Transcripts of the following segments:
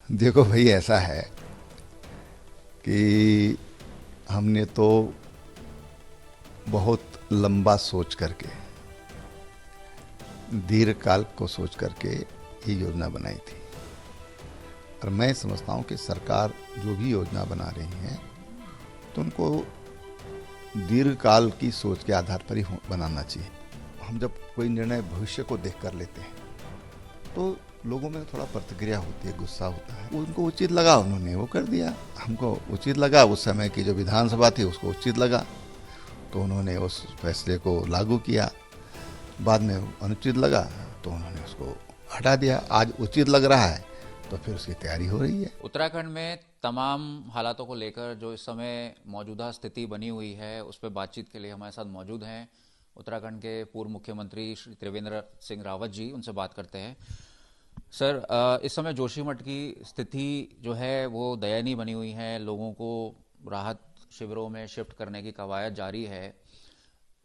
देखो भाई, ऐसा है कि हमने तो बहुत लंबा सोच करके, दीर्घ काल को सोच करके ये योजना बनाई थी। और मैं समझता हूँ कि सरकार जो भी योजना बना रही है तो उनको दीर्घ काल की सोच के आधार पर ही बनाना चाहिए। हम जब कोई निर्णय भविष्य को देख कर लेते हैं तो लोगों में थोड़ा प्रतिक्रिया होती है, गुस्सा होता है। वो उनको उचित लगा, उन्होंने वो कर दिया। हमको उचित लगा, उस समय की जो विधानसभा थी उसको उचित लगा, तो उन्होंने उस फैसले को लागू किया। बाद में अनुचित लगा तो उन्होंने उसको हटा दिया। आज उचित लग रहा है तो फिर उसकी तैयारी हो रही है। उत्तराखंड में तमाम हालातों को लेकर जो इस समय मौजूदा स्थिति बनी हुई है उस पर बातचीत के लिए हमारे साथ मौजूद हैं उत्तराखंड के पूर्व मुख्यमंत्री श्री त्रिवेंद्र सिंह रावत जी। उनसे बात करते हैं। सर, इस समय जोशीमठ की स्थिति जो है वो दयनीय बनी हुई है। लोगों को राहत शिविरों में शिफ्ट करने की कवायद जारी है,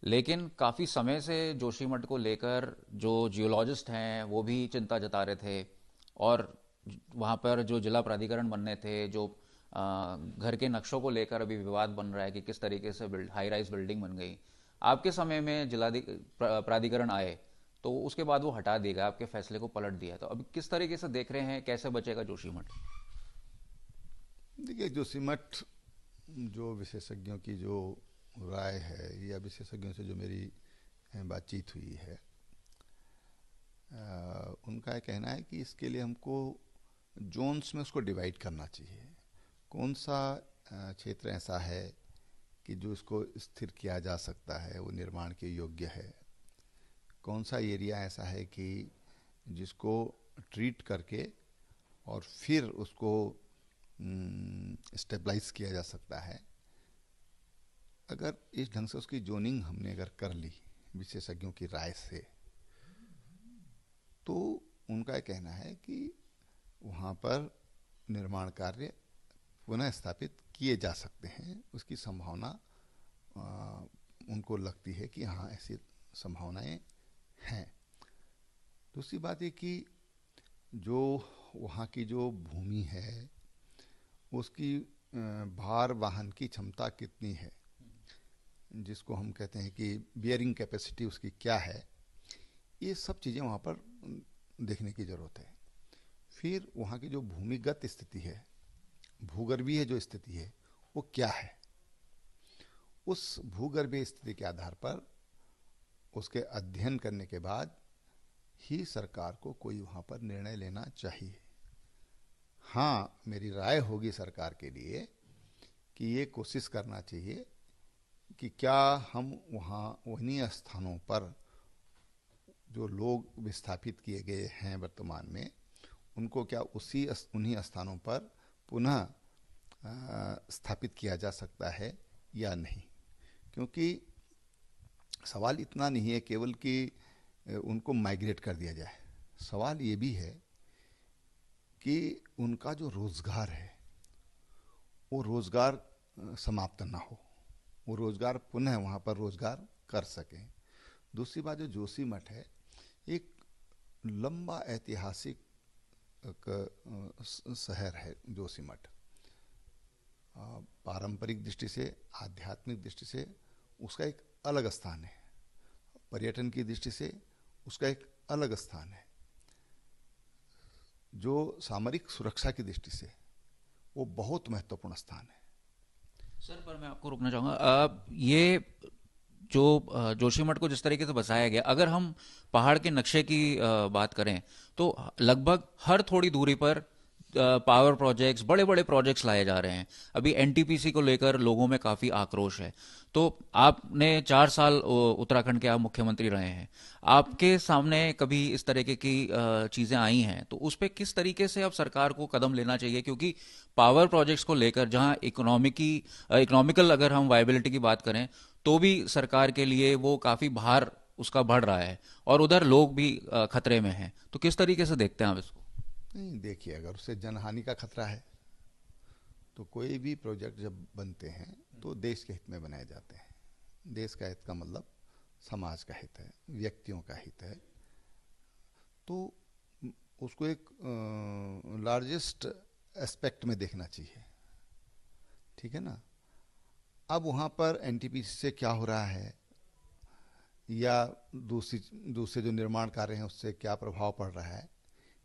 लेकिन काफ़ी समय से जोशीमठ को लेकर जो जियोलॉजिस्ट हैं वो भी चिंता जता रहे थे। और वहाँ पर जो जिला प्राधिकरण बनने थे, जो घर के नक्शों को लेकर अभी विवाद बन रहा है कि किस तरीके से हाई राइज बिल्डिंग बन गई। आपके समय में प्राधिकरण आए तो उसके बाद वो हटा दिया गया, आपके फैसले को पलट दिया। तो अभी किस तरीके से देख रहे हैं, कैसे बचेगा जोशीमठ? देखिए, जोशीमठ, जो विशेषज्ञों की जो राय है या विशेषज्ञों से जो मेरी बातचीत हुई है, उनका कहना है कि इसके लिए हमको जोन्स में उसको डिवाइड करना चाहिए। कौन सा क्षेत्र ऐसा है कि जो इसको स्थिर किया जा सकता है, वो निर्माण के योग्य है। कौन सा एरिया ऐसा है कि जिसको ट्रीट करके और फिर उसको स्टेबलाइज किया जा सकता है। अगर इस ढंग से उसकी जोनिंग हमने अगर कर ली विशेषज्ञों की राय से, तो उनका कहना है कि वहाँ पर निर्माण कार्य पुनः स्थापित किए जा सकते हैं। उसकी संभावना उनको लगती है कि हाँ, ऐसी संभावनाएं हैं। दूसरी बात ये कि जो वहाँ की जो भूमि है उसकी भार वाहन की क्षमता कितनी है, जिसको हम कहते हैं कि बियरिंग कैपेसिटी उसकी क्या है, ये सब चीज़ें वहाँ पर देखने की ज़रूरत है। फिर वहाँ की जो भूमिगत स्थिति है, भूगर्भीय जो स्थिति है, वो क्या है। उस भूगर्भीय स्थिति के आधार पर उसके अध्ययन करने के बाद ही सरकार को कोई वहाँ पर निर्णय लेना चाहिए। हाँ, मेरी राय होगी सरकार के लिए कि ये कोशिश करना चाहिए कि क्या हम वहाँ उन्हीं स्थानों पर जो लोग विस्थापित किए गए हैं वर्तमान में, उनको क्या उन्हीं स्थानों पर पुनः स्थापित किया जा सकता है या नहीं। क्योंकि सवाल इतना नहीं है केवल कि उनको माइग्रेट कर दिया जाए। सवाल ये भी है कि उनका जो रोज़गार है वो रोज़गार समाप्त ना हो, वो रोज़गार पुनः वहाँ पर रोज़गार कर सकें। दूसरी बात, जो जोशीमठ है एक लंबा ऐतिहासिक शहर है जोशीमठ। पारंपरिक दृष्टि से, आध्यात्मिक दृष्टि से उसका एक अलग स्थान है। पर्यटन की दृष्टि से उसका एक अलग स्थान है। जो सामरिक सुरक्षा की दृष्टि से वो बहुत महत्वपूर्ण स्थान है। सर, पर मैं आपको रोकना चाहूँगा। ये जो जोशीमठ को जिस तरीके से बसाया गया, अगर हम पहाड़ के नक्शे की बात करें तो लगभग हर थोड़ी दूरी पर पावर प्रोजेक्ट्स, बड़े बड़े प्रोजेक्ट्स लाए जा रहे हैं। अभी एनटीपीसी को लेकर लोगों में काफ़ी आक्रोश है। तो आपने 4 साल उत्तराखंड के आप मुख्यमंत्री रहे हैं, आपके सामने कभी इस तरीके की चीज़ें आई हैं तो उस पर किस तरीके से अब सरकार को कदम लेना चाहिए? क्योंकि पावर प्रोजेक्ट्स को लेकर जहां इकोनॉमिकल अगर हम वायबिलिटी की बात करें तो भी सरकार के लिए वो काफ़ी भार उसका बढ़ रहा है, और उधर लोग भी खतरे में हैं। तो किस तरीके से देखते हैं आप इसको? नहीं, देखिए, अगर उससे जनहानि का खतरा है तो कोई भी प्रोजेक्ट जब बनते हैं तो देश के हित में बनाए जाते हैं। देश का हित का मतलब समाज का हित है, व्यक्तियों का हित है। तो उसको एक लार्जेस्ट एस्पेक्ट में देखना चाहिए, ठीक है ना। अब वहाँ पर एनटीपीसी से क्या हो रहा है या दूसरे जो निर्माण कार्य हैं उससे क्या प्रभाव पड़ रहा है,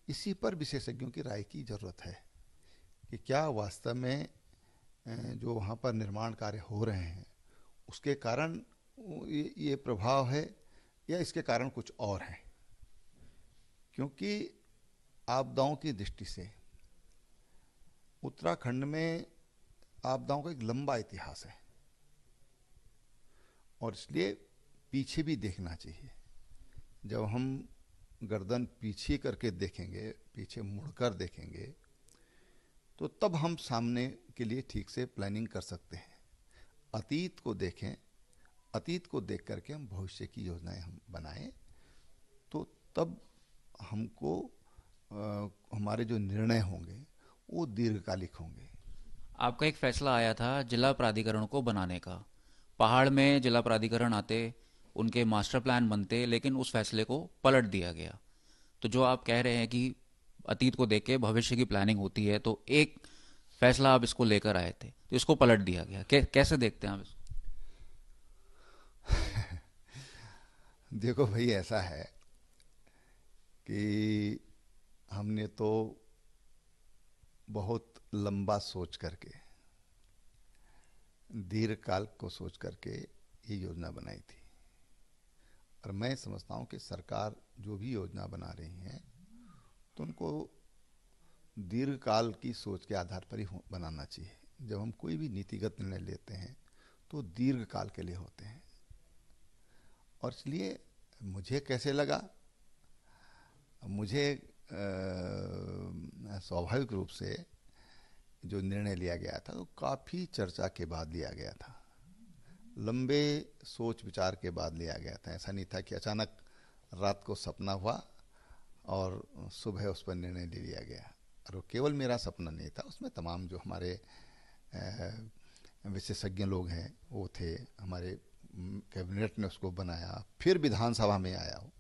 इसी पर विशेषज्ञों की राय की ज़रूरत है कि क्या वास्तव में जो वहाँ पर निर्माण कार्य हो रहे हैं उसके कारण ये प्रभाव है या इसके कारण कुछ और है। क्योंकि आपदाओं की दृष्टि से उत्तराखंड में आपदाओं का एक लंबा इतिहास है और इसलिए पीछे भी देखना चाहिए। जब हम गर्दन पीछे करके देखेंगे, पीछे मुड़कर देखेंगे, तो तब हम सामने के लिए ठीक से प्लानिंग कर सकते हैं। अतीत को देखें, अतीत को देख करके हम भविष्य की योजनाएं हम बनाएं, तो तब हमको हमारे जो निर्णय होंगे वो दीर्घकालिक होंगे। आपका एक फैसला आया था जिला प्राधिकरण को बनाने का। पहाड़ में जिला प्राधिकरण आते, उनके मास्टर प्लान बनते, लेकिन उस फैसले को पलट दिया गया। तो जो आप कह रहे हैं कि अतीत को देख के भविष्य की प्लानिंग होती है, तो एक फैसला आप इसको लेकर आए थे तो इसको पलट दिया गया, कैसे देखते हैं आप इसको? देखो भाई, ऐसा है कि हमने तो बहुत लंबा सोच करके, दीर्घ काल को सोच करके ये योजना बनाई थी। और मैं समझता हूँ कि सरकार जो भी योजना बना रही है तो उनको दीर्घ काल की सोच के आधार पर ही बनाना चाहिए। जब हम कोई भी नीतिगत निर्णय लेते हैं तो दीर्घ काल के लिए होते हैं। और इसलिए मुझे कैसे लगा, मुझे स्वाभाविक रूप से जो निर्णय लिया गया था तो काफ़ी चर्चा के बाद लिया गया था, लंबे सोच विचार के बाद लिया गया था। ऐसा नहीं था कि अचानक रात को सपना हुआ और सुबह उस पर निर्णय ले लिया गया। और वो केवल मेरा सपना नहीं था, उसमें तमाम जो हमारे विशेषज्ञ लोग हैं वो थे, हमारे कैबिनेट ने उसको बनाया, फिर विधानसभा में आया वो,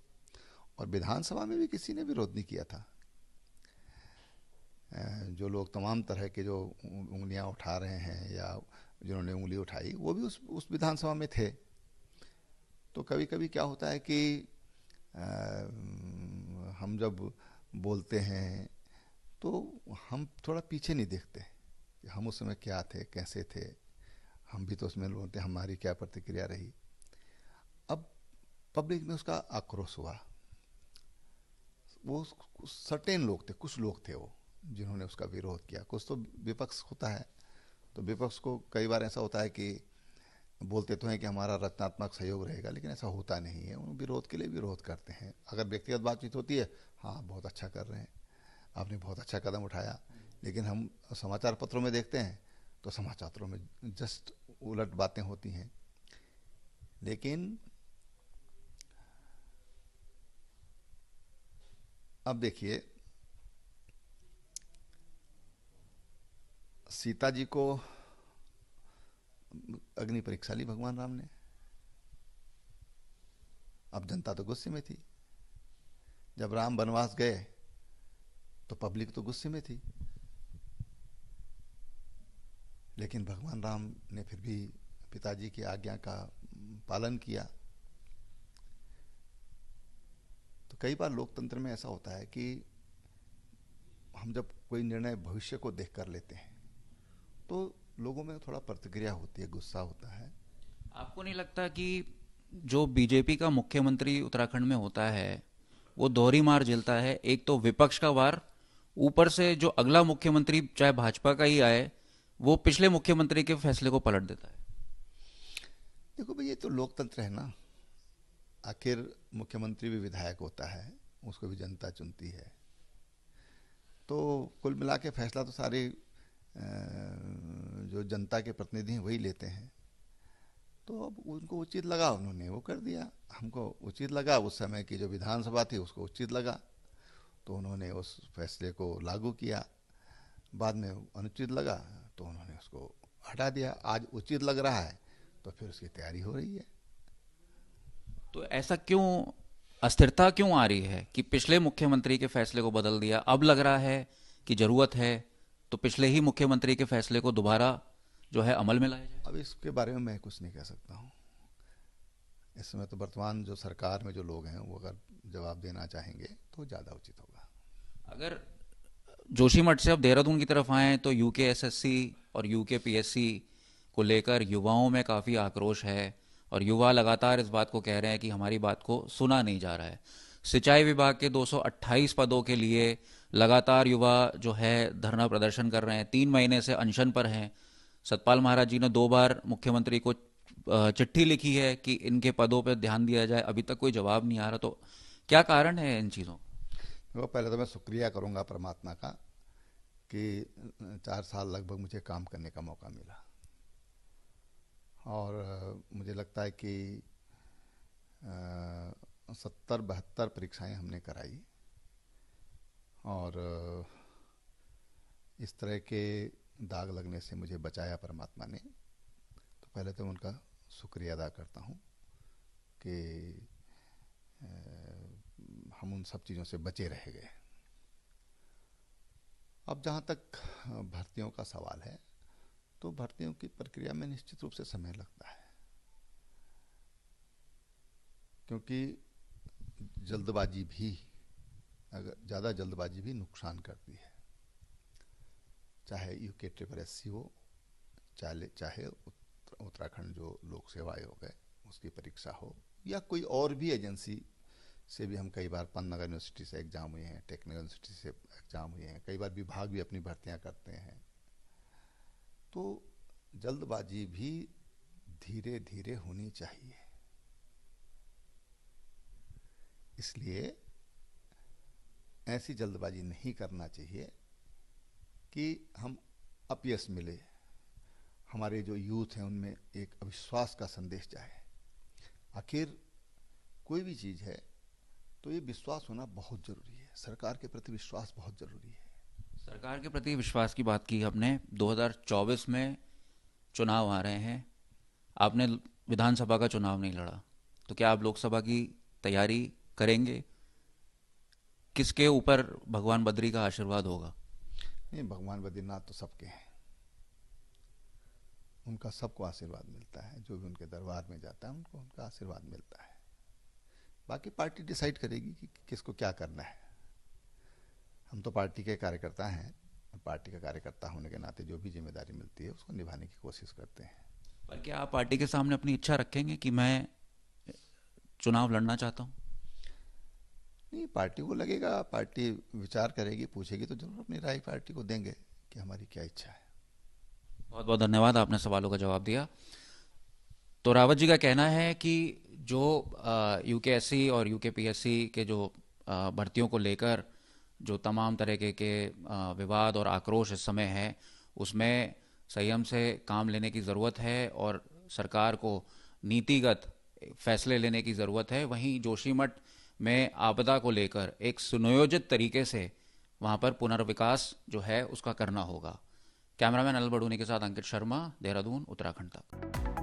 और विधानसभा में भी किसी ने विरोध नहीं किया था। जो लोग तमाम तरह के जो उंगलियां उठा रहे हैं या जिन्होंने उंगली उठाई वो भी उस विधानसभा में थे। तो कभी कभी क्या होता है कि हम जब बोलते हैं तो हम थोड़ा पीछे नहीं देखते कि हम उस समय क्या थे, कैसे थे, हम भी तो उसमें बोलते, हमारी क्या प्रतिक्रिया रही। अब पब्लिक में उसका आक्रोश हुआ। वो सर्टेन लोग थे, कुछ लोग थे वो जिन्होंने उसका विरोध किया। कुछ तो विपक्ष होता है, तो विपक्ष को कई बार ऐसा होता है कि बोलते तो हैं कि हमारा रचनात्मक सहयोग रहेगा, लेकिन ऐसा होता नहीं है। उन विरोध के लिए विरोध करते हैं। अगर व्यक्तिगत बातचीत होती है, हाँ बहुत अच्छा कर रहे हैं, आपने बहुत अच्छा कदम उठाया, लेकिन हम समाचार पत्रों में देखते हैं तो समाचार पत्रों में जस्ट उलट बातें होती हैं। लेकिन अब देखिए, सीता जी को अग्नि परीक्षा ली भगवान राम ने। अब जनता तो गुस्से में थी। जब राम वनवास गए तो पब्लिक तो गुस्से में थी, लेकिन भगवान राम ने फिर भी पिताजी की आज्ञा का पालन किया। तो कई बार लोकतंत्र में ऐसा होता है कि हम जब कोई निर्णय भविष्य को देख कर लेते हैं तो लोगों में थोड़ा प्रतिक्रिया होती है, गुस्सा होता है। आपको नहीं लगता कि जो बीजेपी का मुख्यमंत्री उत्तराखंड में होता है वो दोहरी मार झेलता है? एक तो विपक्ष का वार, ऊपर से जो अगला मुख्यमंत्री चाहे भाजपा का ही आए वो पिछले मुख्यमंत्री के फैसले को पलट देता है। देखो भाई, ये तो लोकतंत्र है ना। आखिर मुख्यमंत्री भी विधायक होता है, उसको भी जनता चुनती है। तो कुल मिला के फैसला तो सारे जो जनता के प्रतिनिधि हैं वही लेते हैं। तो अब उनको उचित लगा, उन्होंने वो कर दिया। हमको उचित लगा, उस समय की जो विधानसभा थी उसको उचित लगा, तो उन्होंने उस फैसले को लागू किया। बाद में अनुचित लगा तो उन्होंने उसको हटा दिया। आज उचित लग रहा है तो फिर उसकी तैयारी हो रही है। तो ऐसा क्यों, अस्थिरता क्यों आ रही है कि पिछले मुख्यमंत्री के फैसले को बदल दिया, अब लग रहा है कि जरूरत है तो पिछले ही मुख्यमंत्री के फैसले को दोबारा जो है अमल में लाया जाए? अब इसके बारे में मैं कुछ नहीं कह सकता हूँ। इस समय तो वर्तमान जो सरकार में जो लोग हैं वो अगर जवाब देना चाहेंगे तो ज़्यादा उचित होगा। अगर जोशीमठ से अब देहरादून की तरफ आए तो यूकेएसएससी और यूकेपीएससी को लेकर युवाओं में काफ़ी आक्रोश है और युवा लगातार इस बात को कह रहे हैं कि हमारी बात को सुना नहीं जा रहा है। सिंचाई विभाग के 228 पदों के लिए लगातार युवा जो है धरना प्रदर्शन कर रहे हैं, 3 महीने से अनशन पर हैं। सतपाल महाराज जी ने 2 बार मुख्यमंत्री को चिट्ठी लिखी है कि इनके पदों पर ध्यान दिया जाए, अभी तक कोई जवाब नहीं आ रहा। तो क्या कारण है इन चीज़ों? तो पहले तो मैं शुक्रिया करूंगा परमात्मा का कि 4 साल लगभग मुझे काम करने का मौका मिला और मुझे लगता है कि 70-72 परीक्षाएं हमने कराई और इस तरह के दाग लगने से मुझे बचाया परमात्मा ने। तो पहले तो उनका शुक्रिया अदा करता हूँ कि हम उन सब चीज़ों से बचे रह गए। अब जहाँ तक भर्तियों का सवाल है तो भर्तियों की प्रक्रिया में निश्चित रूप से समय लगता है, क्योंकि जल्दबाजी भी, अगर ज़्यादा जल्दबाजी भी नुकसान करती है। चाहे यूके-SSC हो, चाहे उत्तराखंड जो लोक सेवा आयोग है उसकी परीक्षा हो, या कोई और भी एजेंसी से भी हम कई बार पन्नागर यूनिवर्सिटी से एग्ज़ाम हुए हैं, टेक्निकल यूनिवर्सिटी से एग्ज़ाम हुए हैं, कई बार विभाग भी अपनी भर्तियां करते हैं। तो जल्दबाजी भी धीरे धीरे होनी चाहिए। इसलिए ऐसी जल्दबाजी नहीं करना चाहिए कि हम अपयश मिले, हमारे जो यूथ हैं उनमें एक अविश्वास का संदेश जाए। आखिर कोई भी चीज़ है तो ये विश्वास होना बहुत ज़रूरी है। सरकार के प्रति विश्वास बहुत ज़रूरी है। सरकार के प्रति विश्वास की बात की आपने। 2024 में चुनाव आ रहे हैं, आपने विधानसभा का चुनाव नहीं लड़ा, तो क्या आप लोकसभा की तैयारी करेंगे? किसके ऊपर भगवान बद्री का आशीर्वाद होगा? नहीं, भगवान बद्रीनाथ तो सबके हैं, उनका सबको आशीर्वाद मिलता है। जो भी उनके दरबार में जाता है उनको उनका आशीर्वाद मिलता है। बाकी पार्टी डिसाइड करेगी कि किसको क्या करना है। हम तो पार्टी के कार्यकर्ता हैं, पार्टी का कार्यकर्ता होने के नाते जो भी जिम्मेदारी मिलती है उसको निभाने की कोशिश करते हैं। पर क्या आप पार्टी के सामने अपनी इच्छा रखेंगे कि मैं चुनाव लड़ना चाहता हूँ? नहीं, पार्टी को लगेगा, पार्टी विचार करेगी, पूछेगी तो जरूर अपनी राय पार्टी को देंगे कि हमारी क्या इच्छा है। बहुत बहुत धन्यवाद, आपने सवालों का जवाब दिया। तो रावत जी का कहना है कि जो यूकेएससी और यूकेपीएससी के जो भर्तियों को लेकर जो तमाम तरह के विवाद और आक्रोश इस समय है, उसमें संयम से काम लेने की ज़रूरत है और सरकार को नीतिगत फैसले लेने की ज़रूरत है। वहीं जोशीमठ में आपदा को लेकर एक सुनियोजित तरीके से वहाँ पर पुनर्विकास जो है उसका करना होगा। कैमरामैन अनिल बड़ूनी के साथ अंकित शर्मा, देहरादून, उत्तराखंड तक।